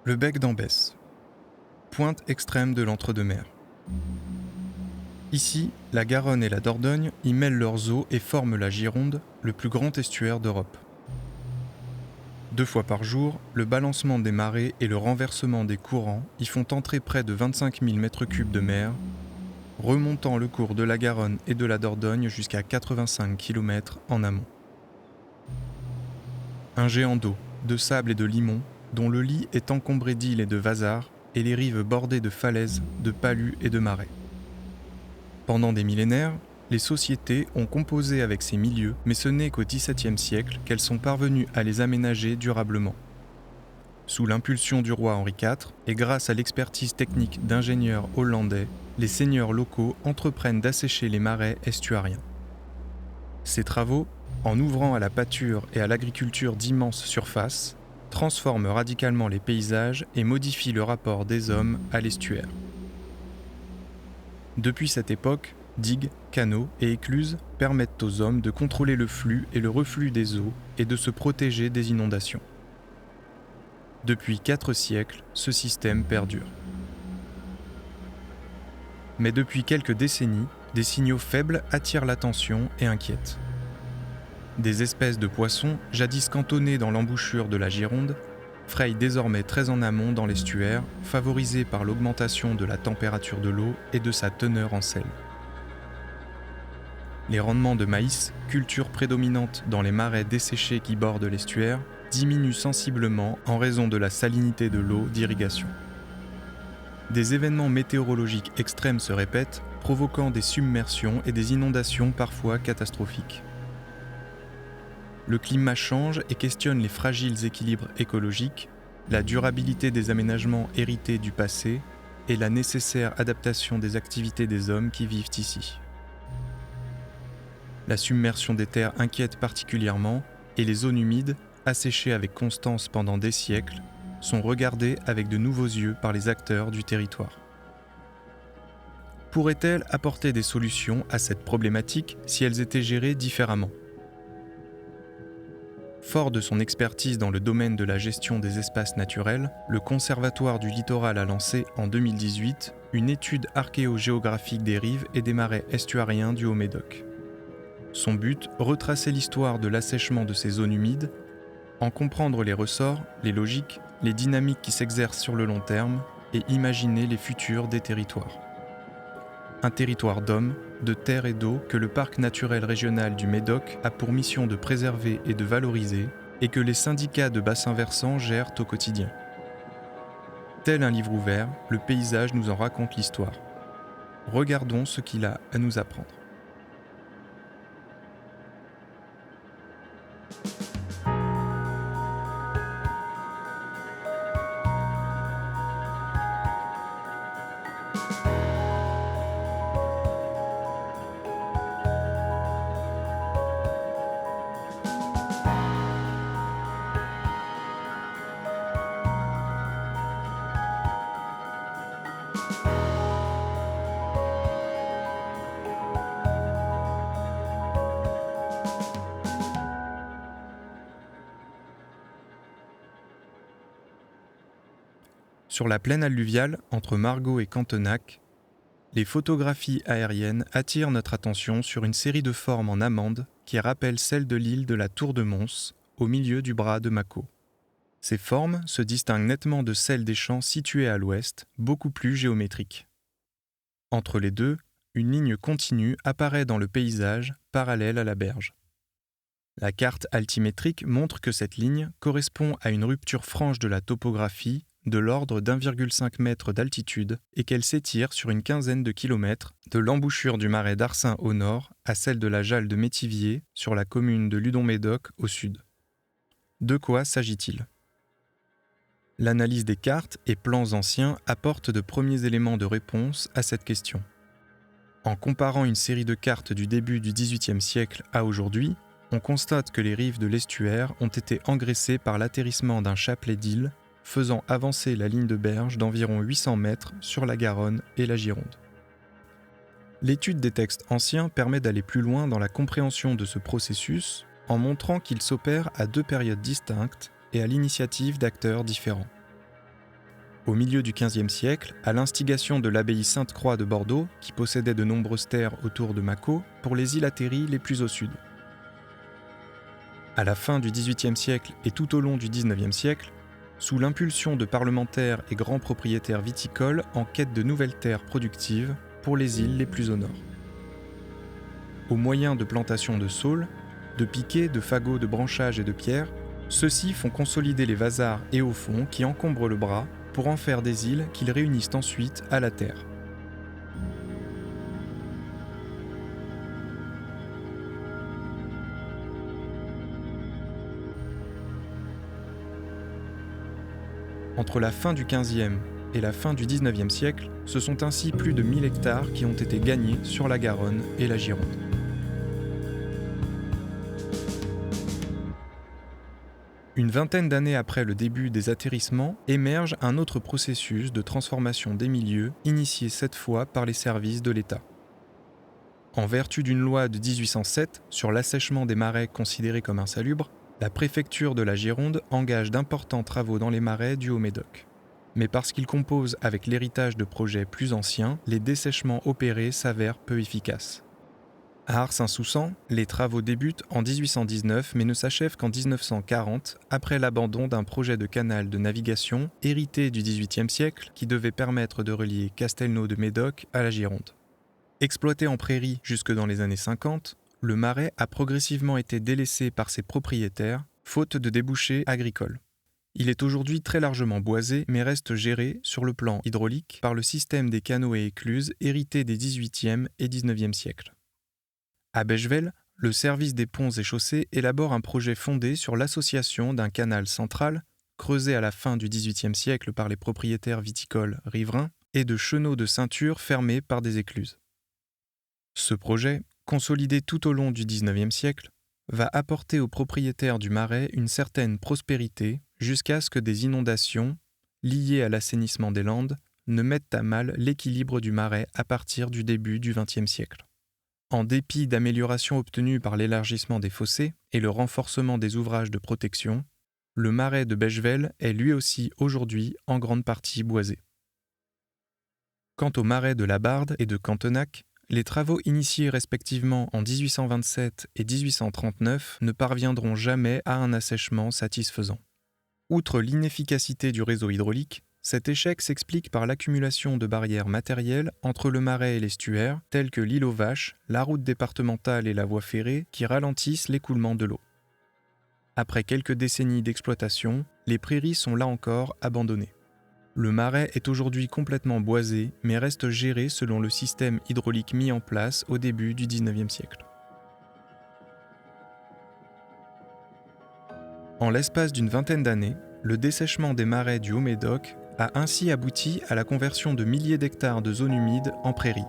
Le bec d'Ambès, pointe extrême de l'entre-deux-mers. Ici, la Garonne et la Dordogne y mêlent leurs eaux et forment la Gironde, le plus grand estuaire d'Europe. 2 fois par jour, le balancement des marées et le renversement des courants y font entrer près de 25 000 m3 de mer, remontant le cours de la Garonne et de la Dordogne jusqu'à 85 km en amont. Un géant d'eau, de sable et de limon, dont le lit est encombré d'îles et de vasards, et les rives bordées de falaises, de palus et de marais. Pendant des millénaires, les sociétés ont composé avec ces milieux, mais ce n'est qu'au XVIIe siècle qu'elles sont parvenues à les aménager durablement. Sous l'impulsion du roi Henri IV, et grâce à l'expertise technique d'ingénieurs hollandais, les seigneurs locaux entreprennent d'assécher les marais estuariens. Ces travaux, en ouvrant à la pâture et à l'agriculture d'immenses surfaces, transforment radicalement les paysages et modifient le rapport des hommes à l'estuaire. Depuis cette époque, digues, canaux et écluses permettent aux hommes de contrôler le flux et le reflux des eaux et de se protéger des inondations. Depuis 4 siècles, ce système perdure. Mais depuis quelques décennies, des signaux faibles attirent l'attention et inquiètent. Des espèces de poissons, jadis cantonnés dans l'embouchure de la Gironde, frayent désormais très en amont dans l'estuaire, favorisés par l'augmentation de la température de l'eau et de sa teneur en sel. Les rendements de maïs, culture prédominante dans les marais desséchés qui bordent l'estuaire, diminuent sensiblement en raison de la salinité de l'eau d'irrigation. Des événements météorologiques extrêmes se répètent, provoquant des submersions et des inondations parfois catastrophiques. Le climat change et questionne les fragiles équilibres écologiques, la durabilité des aménagements hérités du passé et la nécessaire adaptation des activités des hommes qui vivent ici. La submersion des terres inquiète particulièrement et les zones humides, asséchées avec constance pendant des siècles, sont regardées avec de nouveaux yeux par les acteurs du territoire. Pourraient-elles apporter des solutions à cette problématique si elles étaient gérées différemment ? Fort de son expertise dans le domaine de la gestion des espaces naturels, le Conservatoire du littoral a lancé en 2018 une étude archéogéographique des rives et des marais estuariens du Haut-Médoc. Son but, retracer l'histoire de l'assèchement de ces zones humides, en comprendre les ressorts, les logiques, les dynamiques qui s'exercent sur le long terme et imaginer les futurs des territoires. Un territoire d'hommes, de terre et d'eau que le parc naturel régional du Médoc a pour mission de préserver et de valoriser et que les syndicats de bassins versants gèrent au quotidien. Tel un livre ouvert, le paysage nous en raconte l'histoire. Regardons ce qu'il a à nous apprendre. Sur la plaine alluviale, entre Margaux et Cantenac, les photographies aériennes attirent notre attention sur une série de formes en amande qui rappellent celles de l'île de la Tour de Mons, au milieu du bras de Mâcon. Ces formes se distinguent nettement de celles des champs situés à l'ouest, beaucoup plus géométriques. Entre les deux, une ligne continue apparaît dans le paysage, parallèle à la berge. La carte altimétrique montre que cette ligne correspond à une rupture franche de la topographie de l'ordre d'1,5 m d'altitude et qu'elle s'étire sur une quinzaine de kilomètres de l'embouchure du marais d'Arcin au nord à celle de la Jalle de Métivier sur la commune de Ludon-Médoc au sud. De quoi s'agit-il ? L'analyse des cartes et plans anciens apporte de premiers éléments de réponse à cette question. En comparant une série de cartes du début du XVIIIe siècle à aujourd'hui, on constate que les rives de l'estuaire ont été engraissées par l'atterrissement d'un chapelet d'îles faisant avancer la ligne de berge d'environ 800 mètres sur la Garonne et la Gironde. L'étude des textes anciens permet d'aller plus loin dans la compréhension de ce processus en montrant qu'il s'opère à 2 périodes distinctes et à l'initiative d'acteurs différents. Au milieu du XVe siècle, à l'instigation de l'abbaye Sainte-Croix de Bordeaux, qui possédait de nombreuses terres autour de Mâcon, pour les îles atterries les plus au sud. À la fin du XVIIIe siècle et tout au long du XIXe siècle, sous l'impulsion de parlementaires et grands propriétaires viticoles en quête de nouvelles terres productives pour les îles les plus au nord. Au moyen de plantations de saules, de piquets, de fagots, de branchages et de pierres, ceux-ci font consolider les vasards et hauts fonds qui encombrent le bras pour en faire des îles qu'ils réunissent ensuite à la terre. Entre la fin du XVe et la fin du XIXe siècle, ce sont ainsi plus de 1000 hectares qui ont été gagnés sur la Garonne et la Gironde. Une vingtaine d'années après le début des atterrissements, émerge un autre processus de transformation des milieux, initié cette fois par les services de l'État. En vertu d'une loi de 1807 sur l'assèchement des marais considérés comme insalubres, la préfecture de la Gironde engage d'importants travaux dans les marais du Haut-Médoc. Mais parce qu'ils composent avec l'héritage de projets plus anciens, les dessèchements opérés s'avèrent peu efficaces. À Ars-Saint-Soussan, les travaux débutent en 1819 mais ne s'achèvent qu'en 1940, après l'abandon d'un projet de canal de navigation hérité du XVIIIe siècle qui devait permettre de relier Castelnau de Médoc à la Gironde. Exploité en prairie jusque dans les années 50, le marais a progressivement été délaissé par ses propriétaires, faute de débouchés agricoles. Il est aujourd'hui très largement boisé, mais reste géré, sur le plan hydraulique, par le système des canaux et écluses hérité des XVIIIe et XIXe siècles. À Bechevel, le service des ponts et chaussées élabore un projet fondé sur l'association d'un canal central, creusé à la fin du XVIIIe siècle par les propriétaires viticoles riverains, et de chenaux de ceinture fermés par des écluses. Ce projet, consolidé tout au long du XIXe siècle, va apporter aux propriétaires du marais une certaine prospérité jusqu'à ce que des inondations, liées à l'assainissement des Landes, ne mettent à mal l'équilibre du marais à partir du début du XXe siècle. En dépit d'améliorations obtenues par l'élargissement des fossés et le renforcement des ouvrages de protection, le marais de Bechevel est lui aussi aujourd'hui en grande partie boisé. Quant au marais de la Barde et de Cantenac, les travaux initiés respectivement en 1827 et 1839 ne parviendront jamais à un assèchement satisfaisant. Outre l'inefficacité du réseau hydraulique, cet échec s'explique par l'accumulation de barrières matérielles entre le marais et l'estuaire, telles que l'île aux Vaches, la route départementale et la voie ferrée, qui ralentissent l'écoulement de l'eau. Après quelques décennies d'exploitation, les prairies sont là encore abandonnées. Le marais est aujourd'hui complètement boisé, mais reste géré selon le système hydraulique mis en place au début du XIXe siècle. En l'espace d'une vingtaine d'années, le dessèchement des marais du Haut-Médoc a ainsi abouti à la conversion de milliers d'hectares de zones humides en prairies.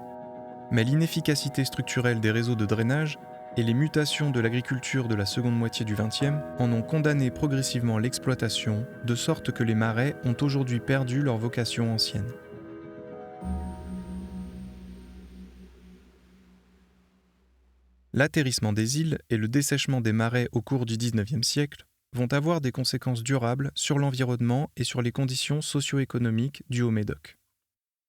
Mais l'inefficacité structurelle des réseaux de drainage et les mutations de l'agriculture de la seconde moitié du XXe en ont condamné progressivement l'exploitation, de sorte que les marais ont aujourd'hui perdu leur vocation ancienne. L'atterrissement des îles et le dessèchement des marais au cours du XIXe siècle vont avoir des conséquences durables sur l'environnement et sur les conditions socio-économiques du Haut-Médoc.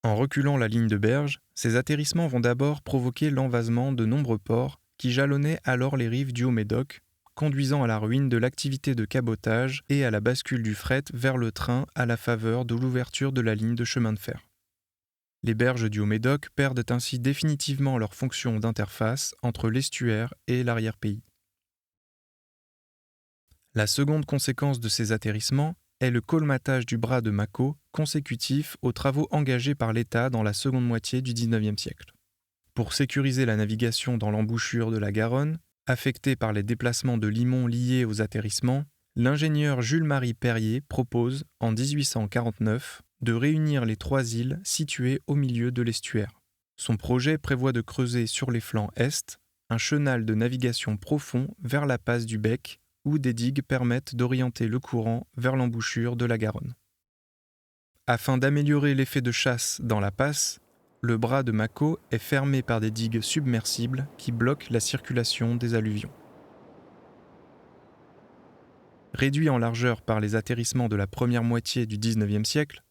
En reculant la ligne de berge, ces atterrissements vont d'abord provoquer l'envasement de nombreux ports qui jalonnaient alors les rives du Haut-Médoc, conduisant à la ruine de l'activité de cabotage et à la bascule du fret vers le train à la faveur de l'ouverture de la ligne de chemin de fer. Les berges du Haut-Médoc perdent ainsi définitivement leur fonction d'interface entre l'estuaire et l'arrière-pays. La seconde conséquence de ces atterrissements est le colmatage du bras de Mâcon consécutif aux travaux engagés par l'État dans la seconde moitié du XIXe siècle. Pour sécuriser la navigation dans l'embouchure de la Garonne, affectée par les déplacements de limons liés aux atterrissements, l'ingénieur Jules-Marie Perrier propose, en 1849, de réunir les trois îles situées au milieu de l'estuaire. Son projet prévoit de creuser sur les flancs est un chenal de navigation profond vers la passe du Bec, où des digues permettent d'orienter le courant vers l'embouchure de la Garonne. Afin d'améliorer l'effet de chasse dans la passe, le bras de Mâcon est fermé par des digues submersibles qui bloquent la circulation des alluvions. Réduit en largeur par les atterrissements de la première moitié du XIXe siècle,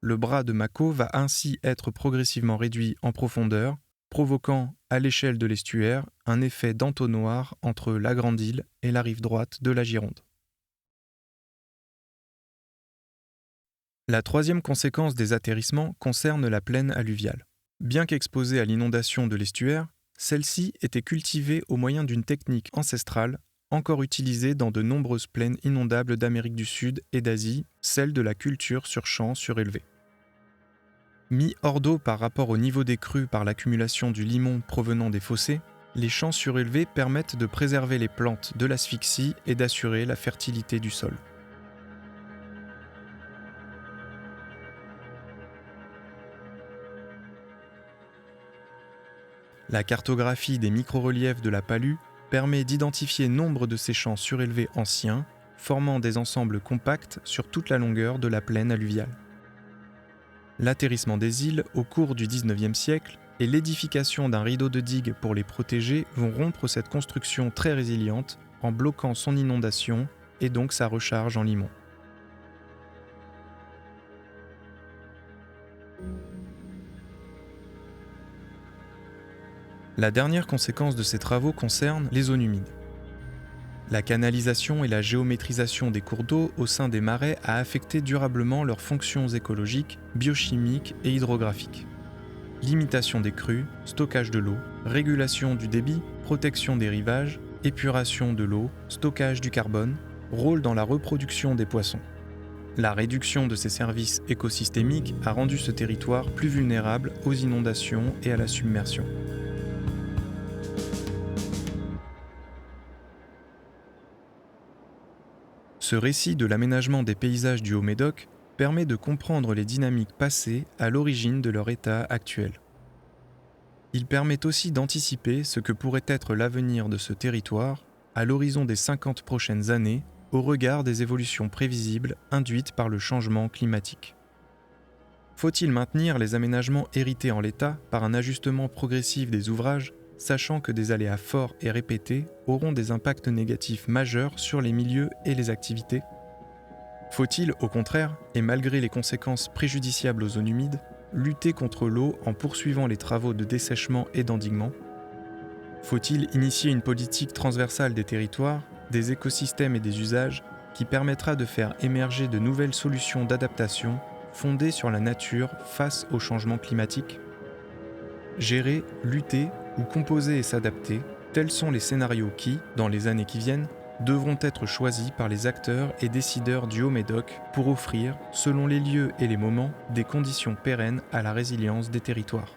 Le bras de Mako va ainsi être progressivement réduit en profondeur, provoquant, à l'échelle de l'estuaire, un effet d'entonnoir entre la Grande Île et la rive droite de la Gironde. La troisième conséquence des atterrissements concerne la plaine alluviale. Bien qu'exposée à l'inondation de l'estuaire, celle-ci était cultivée au moyen d'une technique ancestrale encore utilisée dans de nombreuses plaines inondables d'Amérique du Sud et d'Asie, celle de la culture sur champs surélevés. Mis hors d'eau par rapport au niveau des crues par l'accumulation du limon provenant des fossés, les champs surélevés permettent de préserver les plantes de l'asphyxie et d'assurer la fertilité du sol. La cartographie des microreliefs de la Palue permet d'identifier nombre de ces champs surélevés anciens, formant des ensembles compacts sur toute la longueur de la plaine alluviale. L'atterrissement des îles au cours du XIXe siècle et l'édification d'un rideau de digues pour les protéger vont rompre cette construction très résiliente en bloquant son inondation et donc sa recharge en limon. La dernière conséquence de ces travaux concerne les zones humides. La canalisation et la géométrisation des cours d'eau au sein des marais a affecté durablement leurs fonctions écologiques, biochimiques et hydrographiques. Limitation des crues, stockage de l'eau, régulation du débit, protection des rivages, épuration de l'eau, stockage du carbone, rôle dans la reproduction des poissons. La réduction de ces services écosystémiques a rendu ce territoire plus vulnérable aux inondations et à la submersion. Ce récit de l'aménagement des paysages du Haut-Médoc permet de comprendre les dynamiques passées à l'origine de leur état actuel. Il permet aussi d'anticiper ce que pourrait être l'avenir de ce territoire à l'horizon des 50 prochaines années au regard des évolutions prévisibles induites par le changement climatique. Faut-il maintenir les aménagements hérités en l'état par un ajustement progressif des ouvrages, sachant que des aléas forts et répétés auront des impacts négatifs majeurs sur les milieux et les activités ? Faut-il, au contraire, et malgré les conséquences préjudiciables aux zones humides, lutter contre l'eau en poursuivant les travaux de dessèchement et d'endiguement ? Faut-il initier une politique transversale des territoires, des écosystèmes et des usages qui permettra de faire émerger de nouvelles solutions d'adaptation fondées sur la nature face au changement climatique ? Gérer, lutter ou composer et s'adapter, tels sont les scénarios qui, dans les années qui viennent, devront être choisis par les acteurs et décideurs du Haut-Médoc pour offrir, selon les lieux et les moments, des conditions pérennes à la résilience des territoires.